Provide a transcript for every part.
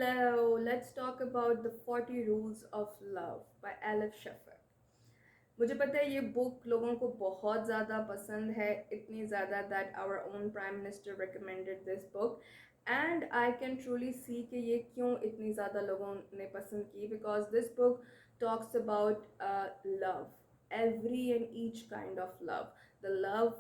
Hello, let's talk about the 40 Rules of Love by Elif Shafak. मुझे पता है ये बुक लोगों को बहुत ज़्यादा पसंद है, इतनी ज़्यादा that our own Prime Minister recommended this book and I can truly see कि ये क्यों इतनी ज़्यादा लोगों ने पसंद की because this book talks about love, every and each kind of love. The love,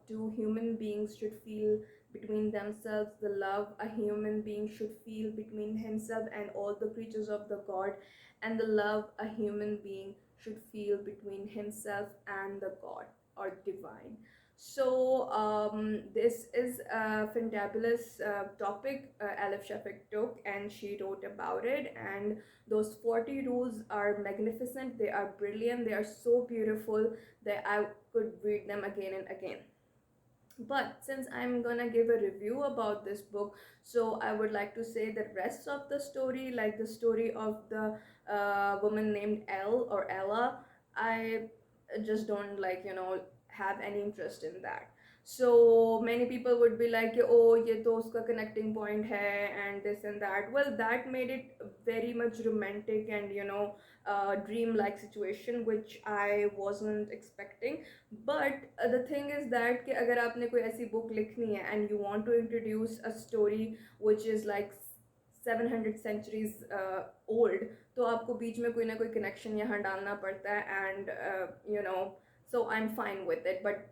two human beings should feel between themselves, the love a human being should feel between himself and all the creatures of the God, and the love a human being should feel between himself and the God or divine. So this is a fantabulous topic Elif Shafak took and she wrote about it, and those 40 rules are magnificent, they are brilliant, they are so beautiful that I could read them again and again. But since I'm gonna give a review about this book, so I would like to say the rest of the story, like the story of the woman named Ella, I just don't have any interest in that. So many people would be like, oh, ye to uska connecting point hai and this and that. Well, that made it very much romantic and dream-like situation, which I wasn't expecting. But the thing is that कि अगर आपने कोई ऐसी book लिखनी है and you want to introduce a story which is like 700 centuries old, तो आपको बीच में कोई ना कोई connection यहाँ डालना पड़ता है and so I'm fine with it. But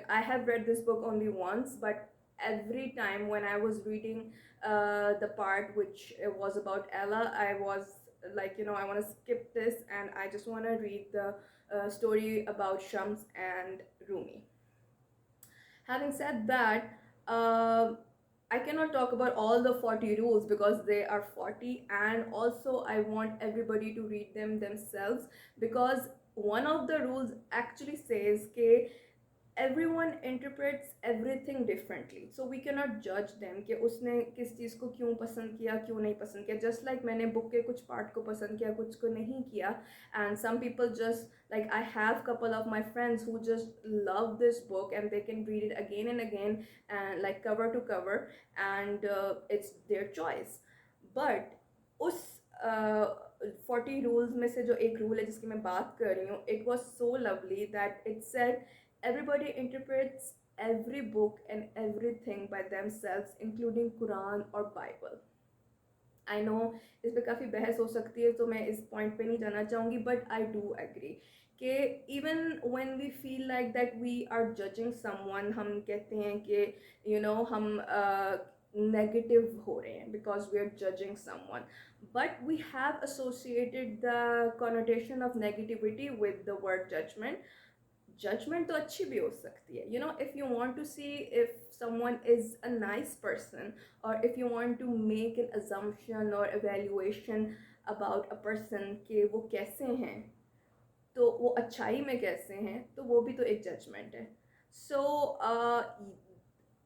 I have read this book only once, but every time when I was reading the part which was about Ella, I was like, I want to skip this and I just want to read the story about Shams and Rumi. Having said that, I cannot talk about all the 40 rules because they are 40, and also I want everybody to read them themselves because one of the rules actually says that everyone interprets everything differently, so we cannot judge them कि उसने किस चीज़ को क्यों पसंद किया क्यों नहीं पसंद किया. Just like मैंने book के कुछ part को पसंद किया कुछ को नहीं किया, and some people just like, I have couple of my friends who just love this book and they can read it again and again and like cover to cover, and it's their choice. But उस 40 rules में से जो एक rule है जिसकी मैं बात कर रही हूँ, it was so lovely that it said everybody interprets every book and everything by themselves, including Quran or Bible. I know इस पर काफ़ी बहस हो सकती है तो मैं इस पॉइंट पे नहीं जाना चाहूँगी, बट आई डू एग्री कि even when we feel like that we are judging someone, हम कहते हैं कि हम नेगेटिव हो रहे हैं because we are judging someone, but we have associated the connotation of negativity with the word judgment. Judgment तो अच्छी भी हो सकती है. If you want to see if someone is a nice person, or if you want to make an assumption or evaluation about a person कि वो कैसे हैं, तो वो अच्छाई में कैसे हैं, तो वो भी तो एक judgment है. So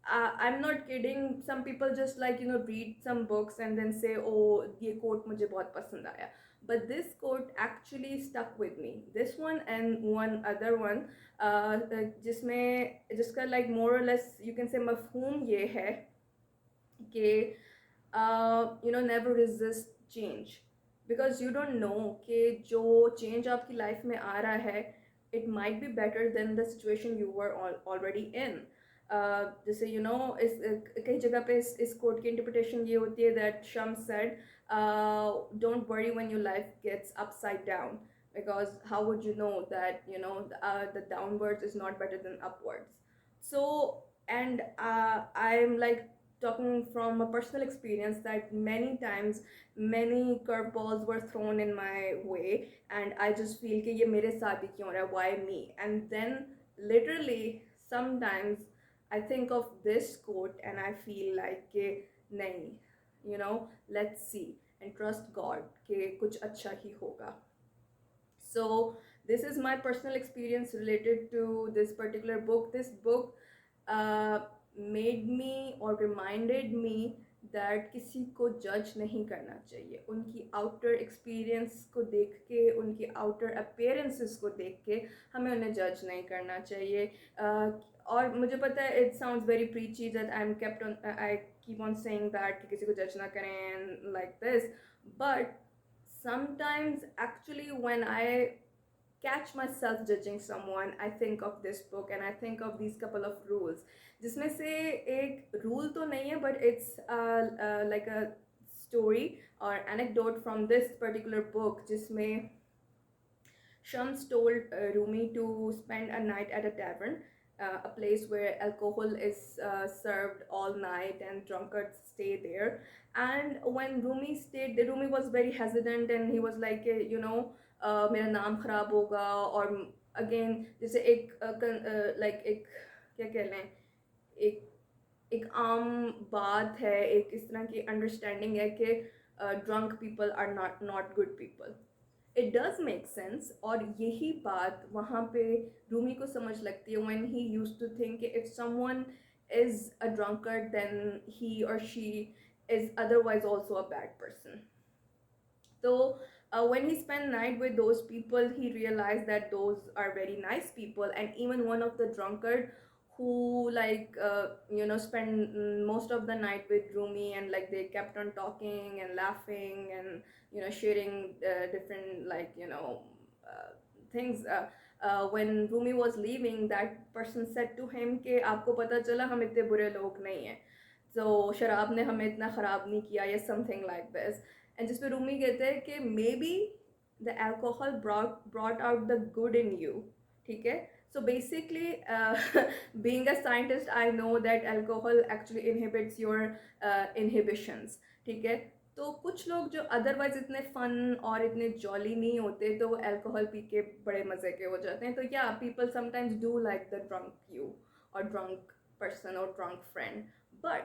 I'm not kidding. Some people just read some books and then say, oh, ये quote मुझे बहुत पसंद आया. But this quote actually stuck with me. This one and one other one, जिसका like more or less you can say मफहूम ये है कि never resist change, because you don't know कि जो change आपकी life में आ रहा है, it might be better than the situation you were already in. जैसे इस कई जगह पे इस कोट की इंटरप्रिटेशन ये होती है that Shams said, don't worry when your life gets upside down, because how would you know that the downwards is not better than upwards. So and I'm like talking from a personal experience that many times many curveballs were thrown in my way and I just feel कि ये मेरे साथ ही क्यों हो रहा है, why me. And then literally sometimes I think of this quote and I feel like कि नहीं, let's see and trust God कि कुछ अच्छा ही होगा. So this is my personal experience related to this particular book. This book made me or reminded me that किसी को जज नहीं करना चाहिए. उनकी आउटर एक्सपीरियंस को देख के, उनकी आउटर अपीयरेंसेस को देख के हमें उन्हें जज नहीं करना चाहिए. और मुझे पता है it sounds very preachy that I keep on saying that कि किसी को जज ना करें like this, but sometimes actually when I catch myself judging someone, I think of this book and I think of these couple of rules, जिसमें से एक rule तो नहीं है, but it's like a story or anecdote from this particular book, जिसमें Shams told Rumi to spend a night at a tavern, a place where alcohol is served all night and drunkards stay there. And when Rumi stayed, the Rumi was very hesitant and he was like, मेरा नाम खराब होगा, और again जैसे like एक क्या कह लें, एक एक आम बात है, एक इस तरह की अंडरस्टैंडिंग है कि drunk people are not good people. It does make sense, और यही बात वहाँ पे रूमी को समझ लगती है when he used to think if someone is a drunkard then he और she is otherwise also a bad person. So when he spent night with those people, he realized that those are very nice people, and even one of the drunkard who like spend most of the night with Rumi, and like they kept on talking and laughing and sharing different things. When Rumi was leaving, that person said to him कि आपको पता चला हम इतने बुरे लोग नहीं हैं, तो शराब ने हमें इतना ख़राब नहीं किया, या समथिंग लाइक दिस. एंड जिस पे रूमी कहते हैं कि may be the alcohol brought out the good in you. ठीक है, so basically being a scientist I know that alcohol actually inhibits your inhibitions. ठीक है, तो कुछ लोग जो अदरवाइज इतने फन और इतने जॉली नहीं होते, तो वो अल्कोहल पी के बड़े मज़े के हो जाते हैं. तो या people sometimes do like the drunk you और drunk person or drunk friend, but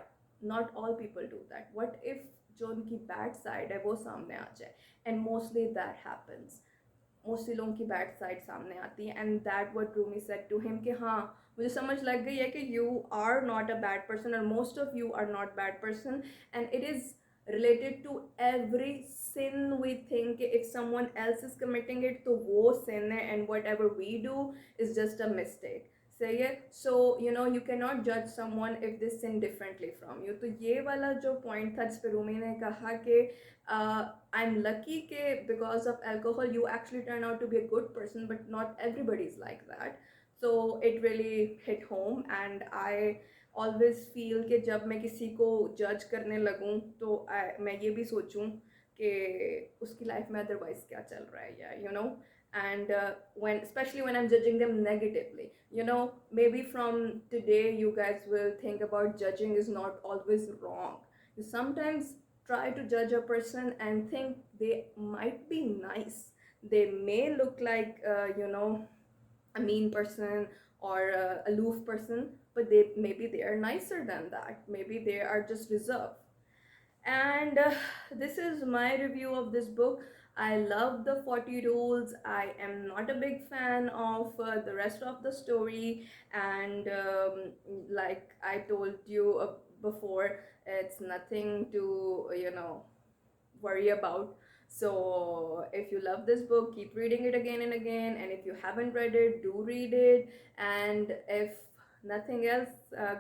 not all people do that. What if जो उनकी बैड साइड है वो सामने आ जाए, and mostly that happens. Mostly लोगों की बैड साइड सामने आती है, and that what Rumi said to him कि हाँ मुझे समझ लग गई है कि you are not a bad person, और most of you are not bad person, and it is related to every sin we think if someone else is committing it, तो वो sin है, and whatever we do is just a mistake. सही है. सो you cannot judge someone if they sin differently from you. तो ये वाला जो point था जिस पे रूमी ने कहा कि आई एम लकी कि because of alcohol you actually turn out to be a good person, but not everybody is like that. So it really hit home, and I always feel कि जब मैं किसी को जज करने लगूँ तो मैं ये भी सोचूँ कि उसकी लाइफ में अदरवाइज क्या चल रहा है, या and when especially when I'm judging them negatively, maybe from today you guys will think about judging is not always wrong. You sometimes try to judge a person and think they might be nice, they may look like a mean person or a aloof person, but maybe they are nicer than that, maybe they are just reserved. And this is my review of this book. I love the 40 rules. I am not a big fan of the rest of the story, and like I told you before, it's nothing to worry about. So if you love this book, keep reading it again and again, and if you haven't read it, do read it. And if nothing else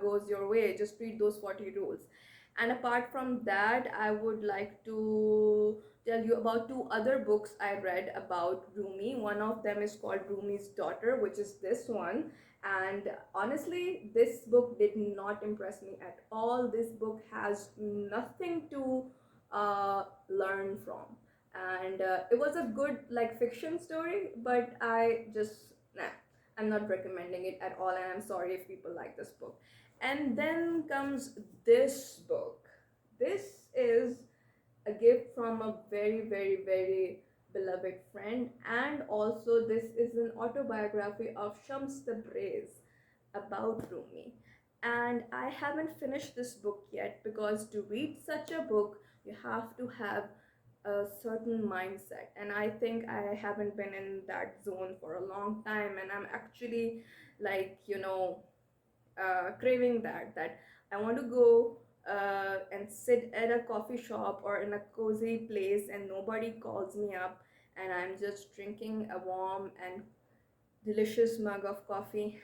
goes your way, just read those 40 rules. And apart from that, I would like to tell you about two other books I read about Rumi. One of them is called Rumi's Daughter, which is this one. And honestly, this book did not impress me at all. This book has nothing to learn from. And it was a good like fiction story, but I'm not recommending it at all, and I'm sorry if people like this book. And then comes this book. This is a gift from a very, very, very beloved friend, and also this is an autobiography of Shams about Rumi. And I haven't finished this book yet, because to read such a book, you have to have a certain mindset, and I think I haven't been in that zone for a long time, and I'm actually like craving that I want to go and sit at a coffee shop or in a cozy place and nobody calls me up, and I'm just drinking a warm and delicious mug of coffee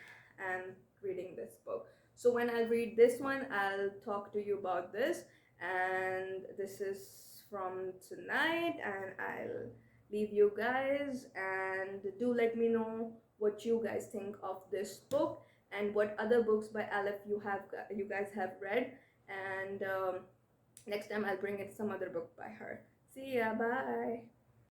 and reading this book. So when I'll read this one, I'll talk to you about this. And this is from tonight, and I'll leave you guys. And do let me know what you guys think of this book and what other books by Elif you guys have read. And next time I'll bring in some other book by her. See ya, bye.